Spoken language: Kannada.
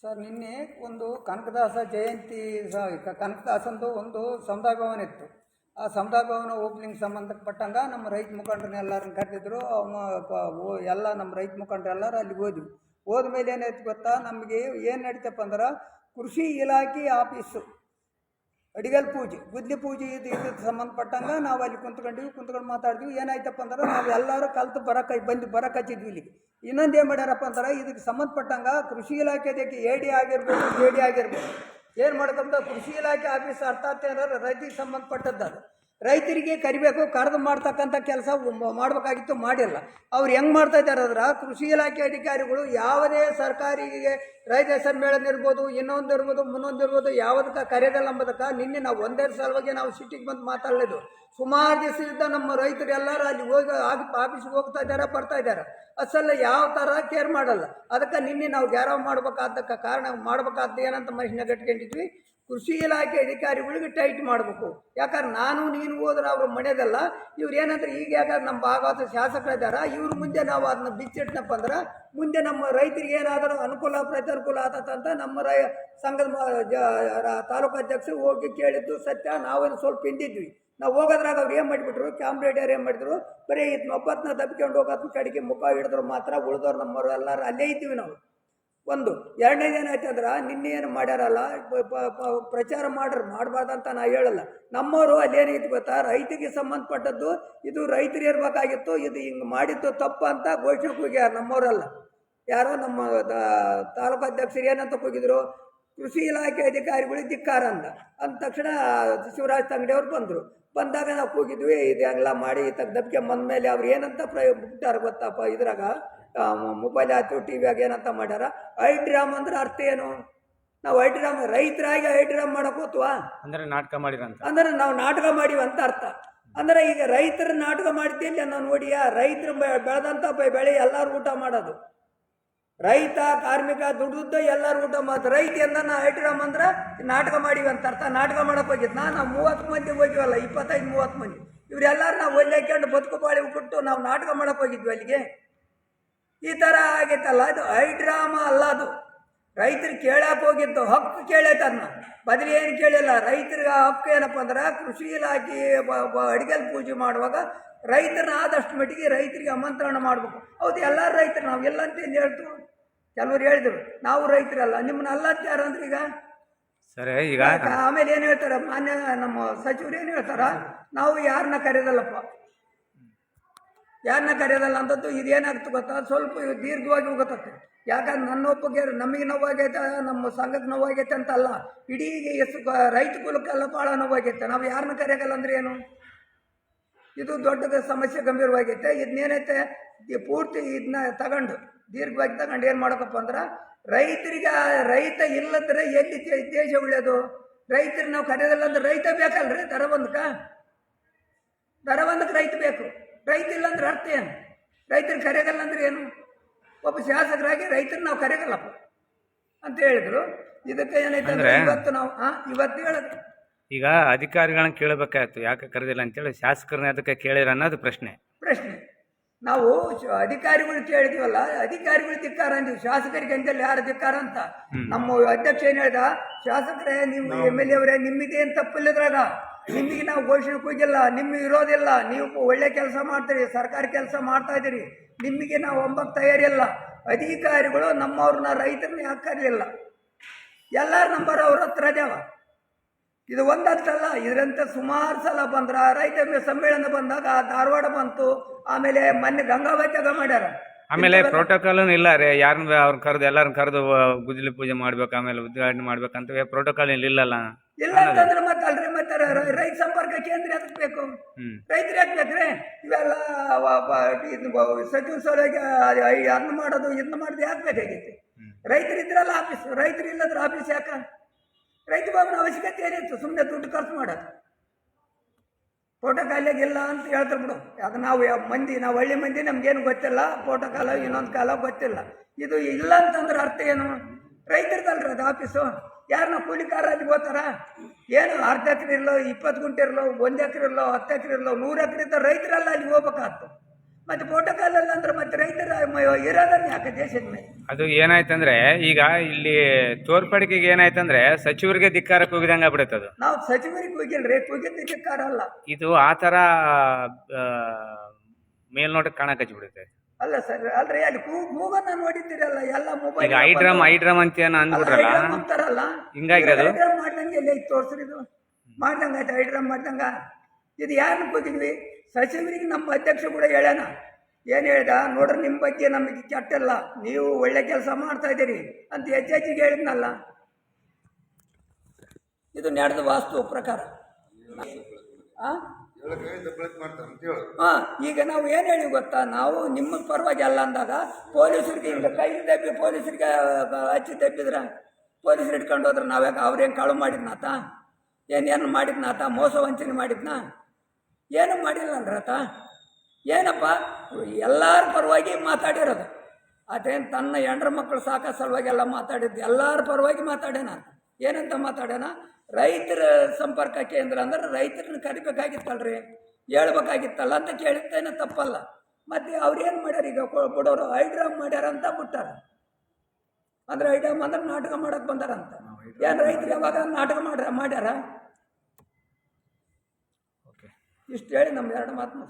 ಸರ್ ನಿನ್ನೆ ಒಂದು ಕನಕದಾಸ ಜಯಂತಿ ಕನಕದಾಸಂದು ಒಂದು ಸಮುದಾಯ ಭವನ ಇತ್ತು. ಆ ಸಮುದಾಯ ಭವನ ಓಪನಿಂಗ್ ಸಂಬಂಧಪಟ್ಟಂಗೆ ನಮ್ಮ ರೈತ ಮುಖಂಡರನ್ನ ಎಲ್ಲರನ್ನ ಕರೆದಿದ್ರು. ಎಲ್ಲ ನಮ್ಮ ರೈತ ಮುಖಂಡರು ಎಲ್ಲರೂ ಅಲ್ಲಿ ಹೋದ್ವಿ. ಹೋದ್ಮೇಲೆ ಏನಾಯ್ತು ಗೊತ್ತಾ, ನಮಗೆ ಏನು ನಡೀತಪ್ಪ ಅಂದ್ರೆ ಕೃಷಿ ಇಲಾಖೆ ಆಫೀಸು ಅಡಿಗಲ್ ಪೂಜೆ ಗುದ್ಲಿ ಪೂಜೆ ಇದಕ್ಕೆ ಸಂಬಂಧಪಟ್ಟಂಗೆ ನಾವು ಅಲ್ಲಿ ಕುಂತ್ಕೊಂಡು ಮಾತಾಡಿದ್ವಿ. ಏನಾಯ್ತಪ್ಪ ಅಂದ್ರೆ ನಾವು ಎಲ್ಲರೂ ಕಲ್ತು ಬರಕಚ್ಚಿದ್ವಿ ಇಲ್ಲಿಗೆ. ಇನ್ನೊಂದು ಏನು ಮಾಡ್ಯಾರಪ್ಪ ಅಂದ್ರೆ ಇದಕ್ಕೆ ಸಂಬಂಧಪಟ್ಟಂಗೆ ಕೃಷಿ ಇಲಾಖೆದಕ್ಕೆ ಎಡಿ ಆಗಿರ್ಬೋದು ಏನು ಮಾಡ್ಕೊಂತ ಕೃಷಿ ಇಲಾಖೆ ಆಫೀಸ್ ಅರ್ಥಾತ್ ಏನಾದ್ರು ರೈತರಿಗೆ ಸಂಬಂಧಪಟ್ಟದ್ದು. ಅದು ರೈತರಿಗೆ ಕರಿಬೇಕು, ಕರೆದು ಮಾಡ್ತಕ್ಕಂಥ ಕೆಲಸ ಮಾಡಬೇಕಾಗಿತ್ತು, ಮಾಡಿಲ್ಲ. ಅವ್ರು ಹೆಂಗೆ ಮಾಡ್ತಾ ಇದ್ದಾರೆ ಅಂದ್ರೆ ಕೃಷಿ ಇಲಾಖೆ ಅಧಿಕಾರಿಗಳು ಯಾವುದೇ ಸರ್ಕಾರಿಗೆ ರೈತ ಸಮ್ಮೇಳನ ಇರ್ಬೋದು, ಇನ್ನೊಂದು ಇರ್ಬೋದು, ಮುನ್ನೊಂದಿರ್ಬೋದು, ಯಾವುದಕ್ಕೆ ಕರೆಯದಲ್ಲ ಅಂಬೋದಕ್ಕೆ ನಿನ್ನೆ ನಾವು ಒಂದೇ ಸಲುವಾಗಿ ನಾವು ಸಿಟಿಗೆ ಬಂದು ಮಾತಾಡಲಿದ್ದು. ಸುಮಾರು ದಿವಸದಿಂದ ನಮ್ಮ ರೈತರು ಎಲ್ಲರೂ ಅಲ್ಲಿ ಹೋಗಿ ಆಫೀಸ್ಗೆ ಹೋಗ್ತಾ ಇದ್ದಾರೆ, ಬರ್ತಾ ಇದ್ದಾರೆ. ಅಸಲ್ಲ ಯಾವ ಥರ ಕೇರ್ ಮಾಡಲ್ಲ. ಅದಕ್ಕೆ ನಿನ್ನೆ ನಾವು ಗ್ಯಾರವ್ ಮಾಡಬೇಕಾದಕ್ಕೆ ಕಾರಣ ಮಾಡಬೇಕಾದ ಏನಂತ ಮನುಷ್ಯನ ಗಟ್ಕೊಂಡಿದ್ವಿ, ಕೃಷಿ ಇಲಾಖೆ ಅಧಿಕಾರಿಗಳಿಗೆ ಟೈಟ್ ಮಾಡಬೇಕು. ಯಾಕಂದ್ರೆ ನಾನು ನೀನು ಹೋದ್ರೆ ಅವ್ರ ಮನೆಯದಲ್ಲ. ಇವ್ರು ಏನಂದ್ರೆ ಈಗ ಯಾಕಂದ್ರೆ ನಮ್ಮ ಭಾಗವತ ಶಾಸಕರಿದ್ದಾರೆ, ಇವ್ರ ಮುಂದೆ ನಾವು ಅದನ್ನ ಬಿಚ್ಚಿಟ್ನಪ್ಪ ಅಂದ್ರೆ ಮುಂದೆ ನಮ್ಮ ರೈತರಿಗೆ ಏನಾದರೂ ಅನುಕೂಲ ಪ್ರತಿಅನುಕೂಲ ಆತಂತ ನಮ್ಮ ಸಂಘದ ತಾಲೂಕು ಅಧ್ಯಕ್ಷರು ಹೋಗಿ ಕೇಳಿದ್ದು ಸತ್ಯ. ನಾವೇನು ಸ್ವಲ್ಪ ಹಿಂದಿದ್ವಿ. ನಾವು ಹೋಗೋದ್ರಾಗ ಅವ್ರು ಏನು ಮಾಡಿಬಿಟ್ರು, ಕ್ಯಾಮ್ರೇಡಿಯರ್ ಏನು ಮಾಡಿದ್ರು, ಬರೀ ಒಬ್ಬತ್ತನ್ನ ದಬ್ಕೊಂಡು ಹೋಗೋದನ್ನ ಕಡೆಗೆ ಮುಖ ಹಿಡಿದ್ರು ಮಾತ್ರ. ಉಳಿದವ್ರು ನಮ್ಮವರು ಎಲ್ಲರೂ ಅಲ್ಲೇ ಇದ್ದೀವಿ ನಾವು. ಒಂದು ಎರಡನೇದು ಏನಾಯ್ತು ಅಂದ್ರೆ ನಿನ್ನೆ ಏನು ಮಾಡ್ಯಾರಲ್ಲ, ಪ್ರಚಾರ ಮಾಡಬಾರ್ದಂತ ನಾ ಹೇಳಲ್ಲ. ನಮ್ಮವರು ಅಲ್ಲೇನೈತಿ ಗೊತ್ತಾ, ರೈತಿಗೆ ಸಂಬಂಧಪಟ್ಟದ್ದು ಇದು ರೈತರು ಇರಬೇಕಾಗಿತ್ತು, ಇದು ಹಿಂಗೆ ಮಾಡಿದ್ದು ತಪ್ಪು ಅಂತ ಘೋಷಣೆಗೆ ಹೋಗ್ಯಾರ. ನಮ್ಮವರಲ್ಲ, ಯಾರೋ ನಮ್ಮ ತಾಲೂಕು ಅಧ್ಯಕ್ಷರು ಏನಂತ ಹೋಗಿದ್ರು, ಕೃಷಿ ಇಲಾಖೆ ಅಧಿಕಾರಿಗಳಿಗೆ ಧಿಕ್ಕಾರ ಅಂದ ತಕ್ಷಣ ಶಿವರಾಜ್ ತಂಗಡಿಯವ್ರು ಬಂದಾಗ ನಾವು ಹೋಗಿದ್ವಿ. ಇದೆಲ್ಲ ಮಾಡಿ ದಬ್ಕೆ ಬಂದಮೇಲೆ ಅವ್ರು ಏನಂತ ಬಿಟ್ಟಾರ ಗೊತ್ತಪ್ಪ, ಇದ್ರಾಗ ಮೊಬೈಲ್ ಆಯ್ತು ಟಿ ವಿಯಾಗ ಏನಂತ ಮಾಡ್ಯಾರ, ಐಡ್ರಾಮ್ ಅಂದ್ರೆ ಅರ್ಥ ಏನು? ನಾವು ಐಡ್ರಾಮ್ ರೈತರಾಗಿ ಐಡ್ರಾಮ್ ಮಾಡಕ್ ಹೋತ್ವಾ ಅಂದ್ರೆ ನಾಟಕ ಮಾಡಿರಂತ, ಅಂದ್ರೆ ನಾವು ನಾಟಕ ಮಾಡಿವಂತ ಅರ್ಥ. ಅಂದ್ರೆ ಈಗ ರೈತರ ನಾಟಕ ಮಾಡ್ತೀನಿ ನಾವು ನೋಡಿಯಾ? ರೈತರು ಬೆಳೆದಂಥ ಬೆಳೆ ಎಲ್ಲರೂ ಊಟ ಮಾಡೋದು, ರೈತ ಕಾರ್ಮಿಕ ದುಡ್ದು ಎಲ್ಲರೂ ಊಟ ಮಾಡೋದು. ರೈತ ಎಂದ ಐಡ್ರಾಮ್ ಅಂದ್ರೆ ನಾಟಕ ಮಾಡಿವಂತ ಅರ್ಥ. ನಾಟಕ ಮಾಡಕ್ ಹೋಗಿದ್ದು ನಾವು 30 ಮಂದಿ ಹೋಗಿವಲ್ಲ, 25-30 ಮಂದಿ. ಇವರೆಲ್ಲರೂ ನಾವು ಒಲ್ಲೆಕೊಂಡು ಬದುಕು ಬಾಳಿ ಬಿಟ್ಟು ನಾವು ನಾಟಕ ಮಾಡಕ್ ಹೋಗಿದ್ವಿ ಅಲ್ಲಿಗೆ. ಈ ಥರ ಆಗೈತಲ್ಲ, ಅದು ಐಡ್ರಾಮ ಅಲ್ಲ. ಅದು ರೈತರು ಕೇಳಕ್ಕೆ ಹೋಗಿದ್ದು, ಹಕ್ಕು ಕೇಳೈತನ್ನ ಬದಲಿ ಏನು ಕೇಳಿಲ್ಲ. ರೈತರಿಗೆ ಹಕ್ಕು ಏನಪ್ಪ ಅಂದ್ರೆ ಕೃಷಿ ಇಲಾಖೆ ಅಡಿಗೆಲ್ ಪೂಜೆ ಮಾಡುವಾಗ ರೈತರನ್ನ ಆದಷ್ಟು ಮಟ್ಟಿಗೆ ರೈತರಿಗೆ ಆಮಂತ್ರಣ ಮಾಡಬೇಕು. ಹೌದು, ಎಲ್ಲರೂ ರೈತರು, ನಾವು ಎಲ್ಲ ಅಂತ ಏನು ಹೇಳ್ತು. ಕೆಲವರು ಹೇಳಿದ್ರು ನಾವು ರೈತರಲ್ಲ, ನಿಮ್ಮನ್ನ ಅಲ್ಲ ಅಂತ ಯಾರು ಅಂದ್ರೆ ಈಗ ಸರಿ. ಈಗ ಆಮೇಲೆ ಏನು ಹೇಳ್ತಾರೆ, ಮಾನ್ಯ ನಮ್ಮ ಸಚಿವರು ಏನು ಹೇಳ್ತಾರ, ನಾವು ಯಾರನ್ನ ಕರೆಯೋದಲ್ಲಪ್ಪ, ಯಾರನ್ನ ಕರೆಯೋದಲ್ಲ ಅಂತದ್ದು. ಇದೇನಾಗ್ತು ಗೊತ್ತಾ, ಸ್ವಲ್ಪ ದೀರ್ಘವಾಗಿ ಹೋಗತ್ತೆ. ಯಾಕಂದ್ರೆ ನನ್ನ ಒಪ್ಪಿಗೆ ನಮಗೆ ನೋವಾಗೈತೆ, ನಮ್ಮ ಸಂಘಕ್ಕೆ ನೋವಾಗೈತೆ ಅಂತಲ್ಲ, ಇಡೀ ಎಷ್ಟು ರೈತ ಕುಲಕ್ಕೆಲ್ಲ ಭಾಳ ನೋವಾಗೈತೆ. ನಾವು ಯಾರನ್ನ ಕರೆಯೋಲ್ಲ ಅಂದ್ರೆ ಏನು? ಇದು ದೊಡ್ಡ ಸಮಸ್ಯೆ, ಗಂಭೀರವಾಗೈತೆ. ಇದನ್ನೇನೈತೆ ಪೂರ್ತಿ ಇದನ್ನ ತಗೊಂಡು ದೀರ್ಘವಾಗಿ ತಗೊಂಡು ಏನು ಮಾಡೋಕಪ್ಪ ಅಂದ್ರೆ ರೈತರಿಗೆ, ರೈತ ಇಲ್ಲದ್ರೆ ಎಲ್ಲಿ ದೇಶ ಉಳಿಯೋದು? ರೈತರಿಗೆ ನಾವು ಕರೆಯೋದಲ್ಲ ಅಂದ್ರೆ ರೈತ ಬೇಕಲ್ರಿ, ದರಬಂಧಕ್ಕೆ ರೈತ ಬೇಕು. ರೈತ ಇಲ್ಲ ಅಂದ್ರೆ ಅರ್ಥ ಏನು? ರೈತರಿಗೆ ಕರೆಯೋದಲ್ಲ ಅಂದ್ರೆ ಏನು? ಒಬ್ಬ ಶಾಸಕರಾಗಿ ರೈತರಿಗೆ ನಾವು ಕರೆಯೋಲ್ಲಪ್ಪ ಅಂತ ಹೇಳಿದ್ರು. ಇದಕ್ಕೆ ಏನೈತೆ ಇವತ್ತು ನಾವು ಇವತ್ತು ಹೇಳೋದು, ಈಗ ಅಧಿಕಾರಿಗಳನ್ನ ಕೇಳಬೇಕಾಯ್ತು, ಯಾಕೆ ಕರೆದಿಲ್ಲ ಅಂತೇಳಿ ಶಾಸಕರನ್ನ ಅದಕ್ಕೆ ಕೇಳಿರ ಅನ್ನೋದು ಪ್ರಶ್ನೆ. ನಾವು ಅಧಿಕಾರಿಗಳು ಕೇಳಿದೀವಲ್ಲ, ಅಧಿಕಾರಿಗಳು ಧಿಕ್ಕಾರ ಅಂದಿವಿ, ಶಾಸಕರಿಗೆ ಅಂತೇಳಿ ಯಾರು ಧಿಕ್ಕಾರ ಅಂತ. ನಮ್ಮ ಅಧ್ಯಕ್ಷ ಏನು ಹೇಳ್ದ, ಶಾಸಕರೇ ನೀವು MLA ಅವರೇ ನಿಮ್ಮಿದೇನು ತಪ್ಪಿಲ್ಲದ್ರಾಗ, ನಿಮಗೆ ನಾವು ಘೋಷಣೆ ಹೋಗಿಲ್ಲ, ನಿಮಗೆ ಇರೋದಿಲ್ಲ, ನೀವು ಒಳ್ಳೆ ಕೆಲಸ ಮಾಡ್ತೀರಿ, ಸರ್ಕಾರಿ ಕೆಲಸ ಮಾಡ್ತಾ ಇದ್ದೀರಿ, ನಿಮಗೆ ನಾವು ಒಬ್ಬಕ್ಕೆ ತಯಾರಿಲ್ಲ. ಅಧಿಕಾರಿಗಳು ನಮ್ಮವ್ರನ್ನ ರೈತರನ್ನ ಯಾಕೆ ಕರೀಲಿಲ್ಲ? ಎಲ್ಲರ ನಂಬರ್ ಅವ್ರ ಹತ್ರ ಅದೇವ. ಇದು ಒಂದಷ್ಟಲ್ಲ, ಇದರಂತೆ ಸುಮಾರು ಸಲ ಬಂದ್ರ. ರೈತ ಸಮ್ಮೇಳನ ಬಂದಾಗ ಧಾರವಾಡ ಬಂತು, ಆಮೇಲೆ ಮೊನ್ನೆ ಗಂಗಾವತ್ಯಾಗ ಮಾಡ್ಯಾರ. ಆಮೇಲೆ ಪ್ರೋಟೋಕಾಲ್ ಇಲ್ಲ ರೀ, ಯಾರನ್ನ ಅವ್ರನ್ನ ಕರೆದು ಎಲ್ಲರನ್ನ ಕರೆದು ಗುದ್ದಲಿ ಪೂಜೆ ಮಾಡ್ಬೇಕು, ಆಮೇಲೆ ಉದ್ಘಾಟನೆ ಮಾಡ್ಬೇಕಂತ ಪ್ರೋಟೋಕಾಲ್ ಇಲ್ಲಲ್ಲ. ಇಲ್ಲ ಅಂತಂದ್ರೆ ಮತ್ತಲ್ರಿ, ಮತ್ತೆ ರೈತ ಸಂಪರ್ಕ ಕೇಂದ್ರ ಯಾಕೆ ಬೇಕು? ರೈತರು ಯಾಕೆ ಬೇಕ್ರಿ? ಇವೆಲ್ಲ ಸಚಿವ ಸಭೆಗೆ ಅದನ್ನ ಮಾಡೋದು ಇದನ್ನ ಮಾಡೋದು ಯಾಕೆ ಬೇಕಾಗೈತಿ? ರೈತರು ಇದ್ರಲ್ಲ ಆಫೀಸ್, ರೈತರು ಇಲ್ಲದ್ರ ಆಫೀಸ್ ಯಾಕ? ರೈತ ಬಾಬನ ಅವಶ್ಯಕತೆ ಏನಿತ್ತು? ಸುಮ್ಮನೆ ದುಡ್ಡು ಖರ್ಚು ಮಾಡೋದು. ಪ್ರೋಟೋಕಾಲಿಗೆ ಇಲ್ಲ ಅಂತ ಹೇಳ್ತಾರೆ ಬಿಡು. ಅದು ನಾವು ನಾವು ಹಳ್ಳಿ ಮಂದಿ, ನಮ್ಗೇನು ಗೊತ್ತಿಲ್ಲ ಪ್ರೋಟೋಕಾಲ, ಇನ್ನೊಂದು ಕಾಲ ಗೊತ್ತಿಲ್ಲ. ಇದು ಇಲ್ಲ ಅಂತಂದ್ರೆ ಅರ್ಥ ಏನು? ರೈತರದಲ್ರಿ ಅದು ಆಫೀಸು. ಯಾರನ್ನ ಕೂಲಿಕಾರ ಅಲ್ಲಿ ಹೋಗ್ತಾರ? ಏನು 1/2 ಎಕರೆ ಇರಲೋ, 20 ಗುಂಟೆ ಇರಲೋ, 1 ಎಕರೆ ಇರಲೋ, 10 ಎಕರೆ ಇರಲೋ, 100 ಎಕರೆ ಇದ್ದ ರೈತರೆಲ್ಲ ಅಲ್ಲಿ ಹೋಗ್ಬೇಕಾಗ್ತು. ಮತ್ತೆ ಪ್ರೋಟೋಕಾಲ್ ಅಲ್ಲ ಅಂದ್ರೆ ಮತ್ತೆ ರೈತರ ಇರೋದನ್ನ ಯಾಕೆ ದೇಶದ ಮೇಲೆ? ಅದು ಏನಾಯ್ತಂದ್ರೆ ಈಗ ಇಲ್ಲಿ ತೋರ್ಪಡಿಕೆಗೆ ಏನಾಯ್ತಂದ್ರೆ ಸಚಿವರಿಗೆ ಧಿಕ್ಕಾರಕ್ಕೆ ಹೋಗಿದಂಗ ಆಗ್ಬಿಡುತ್ತೆ ಅದು. ನಾವು ಸಚಿವರಿಗೆ ಹೋಗಿಲ್ರಿ, ಹೋಗಿದ್ದಕ್ಕೆ ಕಾರ ಅಲ್ಲ. ಇದು ಆ ಥರ ಮೇಲ್ನೋಟಕ್ಕೆ ಕಾಣಕ್ಕೆ ಹಚ್ಬಿಡುತ್ತೆ. ಅಲ್ಲ ಸರ್, ಅಲ್ರಿ ಅಲ್ಲಿ ಕೂಗನ್ನ ನೋಡಿದ್ದೀರಲ್ಲ ಎಲ್ಲ ಮೊಬೈಲ್. ಈಗ ಐಡ್ರಮ್ ಅಂತ ಏನೋ ಅಂದ್ಬಿಟ್ರಲ್ಲ, ಅಂತಾರಲ್ಲ, ಹಿಂಗಾಗಿ ಅದು ಐಡ್ರಮ್ ಮಾಡ್ದಂಗೆ ಎಲ್ಲ ತೋರ್ಸ್ರಿ, ಇದು ಮಾಡ್ದಂಗ ಆಯ್ತು. ಐಡ್ರಮ್ ಮಾಡ್ದಂಗ ಇದು ಯಾರನ್ನ ಕೂಗಿದ್ವಿ? ಸಚಿವರಿಗೆ ನಮ್ಮ ಅಧ್ಯಕ್ಷ ಕೂಡ ಹೇಳ್ಯಾನ. ಏನು ಹೇಳ್ದ ನೋಡ್ರಿ, ನಿಮ್ಮ ಬಗ್ಗೆ ನಮಗೆ ಕೆಟ್ಟಲ್ಲ, ನೀವು ಒಳ್ಳೆ ಕೆಲಸ ಮಾಡ್ತಾ ಇದ್ದೀರಿ ಅಂತ ಹೆಚ್ಚೆಚ್ಚಿಗೆ ಹೇಳಿದ್ನಲ್ಲ. ಇದು ನಡೆದ ವಾಸ್ತು ಪ್ರಕಾರ. ಈಗ ನಾವು ಏನು ಹೇಳಿ ಗೊತ್ತಾ, ನಾವು ನಿಮ್ಮ ಪರವಾಗಿ ಅಲ್ಲ ಅಂದಾಗ ಪೊಲೀಸರಿಗೆ ಹಿಂಗೆ ಕೈ ದಬ್ಬಿ ಪೊಲೀಸರಿಗೆ ಹಚ್ಚಿ ದಬ್ಬಿದ್ರ ಪೊಲೀಸರು ಇಟ್ಕೊಂಡು ಹೋದ್ರೆ ನಾವ್ಯಾಕೆ ಅವ್ರೇನು ಕಳು ಮಾಡಿದ್ನಾತ? ಏನೇನು ಮಾಡಿದ್ನಾತ? ಮೋಸ ವಂಚನೆ ಮಾಡಿದ್ನ? ಏನೂ ಮಾಡಿಲ್ಲನ್ರತ. ಏನಪ್ಪ, ಎಲ್ಲರ ಪರವಾಗಿ ಮಾತಾಡಿರೋದು. ಅದೇನು ತನ್ನ ಹೆಂಡ್ರ ಮಕ್ಕಳು ಸಾಕೋ ಸಲುವಾಗಿ ಎಲ್ಲ ಮಾತಾಡಿದ್ದು, ಎಲ್ಲರ ಪರವಾಗಿ ಮಾತಾಡ್ಯಾನ. ಏನಂತ ಮಾತಾಡ್ಯಾನ? ರೈತರ ಸಂಪರ್ಕ ಕೇಂದ್ರ ಅಂದ್ರೆ ರೈತರನ್ನ ಕರಿಬೇಕಾಗಿತ್ತಲ್ರಿ, ಹೇಳ್ಬೇಕಾಗಿತ್ತಲ್ಲ ಅಂತ ಕೇಳಿದ್ದೇನೆ, ತಪ್ಪಲ್ಲ. ಮತ್ತು ಅವ್ರೇನು ಮಾಡ್ಯಾರ ಈಗ ಬಿಡೋರು ಐಡ್ರಾಮ್ ಮಾಡ್ಯಾರ ಅಂತ ಬಿಟ್ಟಾರ. ಅಂದ್ರೆ ಐಡ್ರಾಮ್ ಅಂದ್ರೆ ನಾಟಕ ಮಾಡೋಕೆ ಬಂದಾರಂತ. ಏನು ರೈತರು ಯಾವಾಗ ನಾಟಕ ಮಾಡ್ಯಾರ? ಇಷ್ಟು ಹೇಳಿ ನಮ್ಮ ಎರಡು ಮಾತು